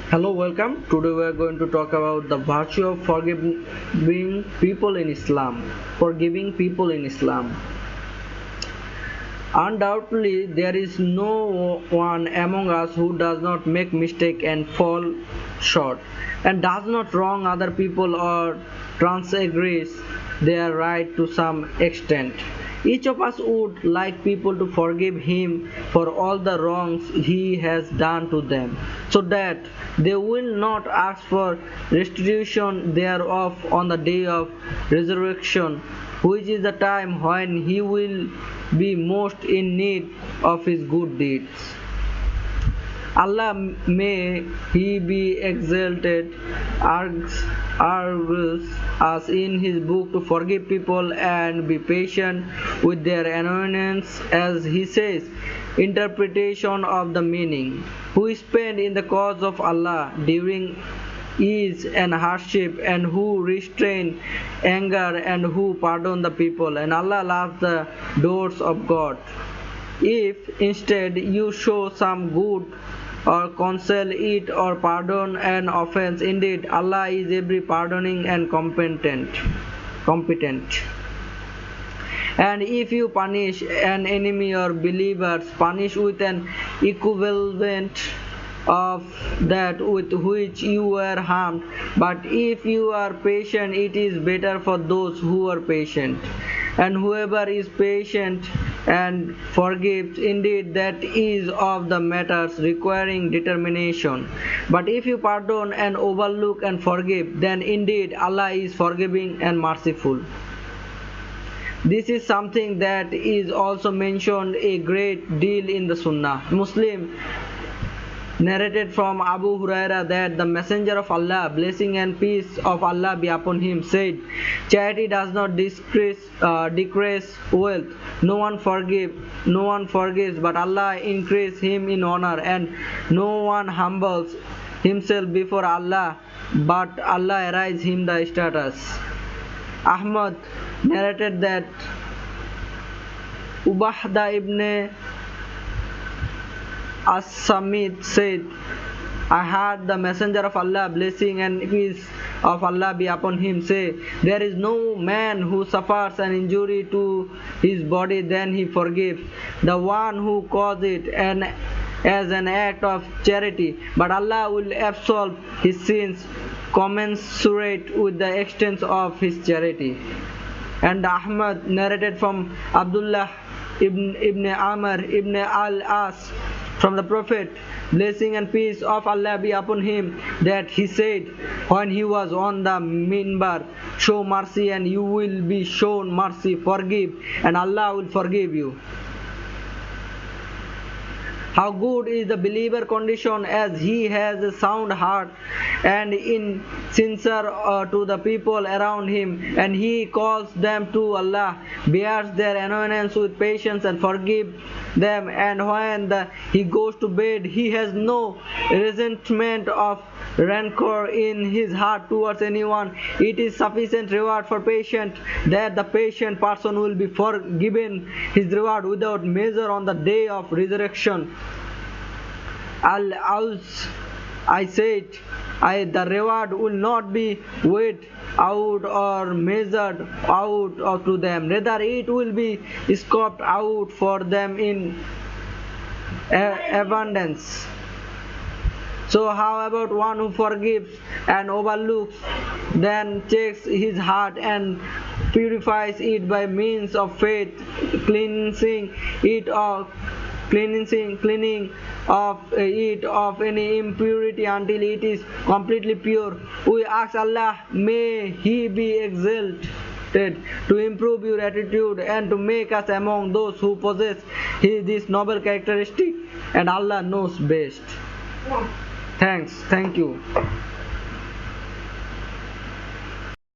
Hello, welcome. Today we are going to talk about the virtue of forgiving people in Islam. Forgiving people in Islam. Undoubtedly, there is no one among us who does not make mistake and fall short, and does not wrong other people or transgress their right to some extent. Each of us would like people to forgive him for all the wrongs he has done to them, so that they will not ask for restitution thereof on the day of resurrection, which is the time when he will be most in need of his good deeds. Allah, may He be exalted, urges us in His book to forgive people and be patient with their annoyance, as He says. Interpretation of the meaning. Who spend in the cause of Allah during ease and hardship, and who restrain anger, and who pardon the people, and Allah loves the doors of God. If instead you show some good or counsel it or pardon an offense, indeed Allah is every pardoning and competent. And if you punish an enemy or believers, punish with an equivalent of that with which you were harmed. But if you are patient, it is better for those who are patient. And whoever is patient and forgives, indeed that is of the matters requiring determination. But if you pardon and overlook and forgive, then indeed Allah is forgiving and merciful. This is something that is also mentioned a great deal in the Sunnah. Muslim narrated from Abu Huraira that the Messenger of Allah, blessing and peace of Allah be upon him, said, "Charity does not decrease wealth. No one forgives, but Allah increase him in honor, and no one humbles himself before Allah, but Allah rise him the status." Ahmad narrated that Ubahda ibn As-Samit said, "I heard the Messenger of Allah, blessing and peace of Allah be upon him, say, there is no man who suffers an injury to his body than he forgives the one who caused it, and as an act of charity, but Allah will absolve his sins commensurate with the extent of his charity." And Ahmad narrated from Abdullah ibn Amr ibn al-As from the Prophet, blessing and peace of Allah be upon him, that he said when he was on the minbar, "Show mercy and you will be shown mercy, forgive and Allah will forgive you." How good is the believer condition, as he has a sound heart and is sincere to the people around him, and he calls them to Allah, bears their annoyance with patience and forgives them, and when he goes to bed he has no resentment of rancor in his heart towards anyone. It is sufficient reward for patient that the patient person will be forgiven his reward without measure on the day of resurrection. Al-Aus, I said, the reward will not be weighed out or measured out to them, rather it will be scooped out for them in abundance. So how about one who forgives and overlooks, then checks his heart and purifies it by means of faith, cleansing it of cleaning of it of any impurity until it is completely pure. We ask Allah, may He be exalted, to improve your attitude and to make us among those who possess this noble characteristic, and Allah knows best. Thank you.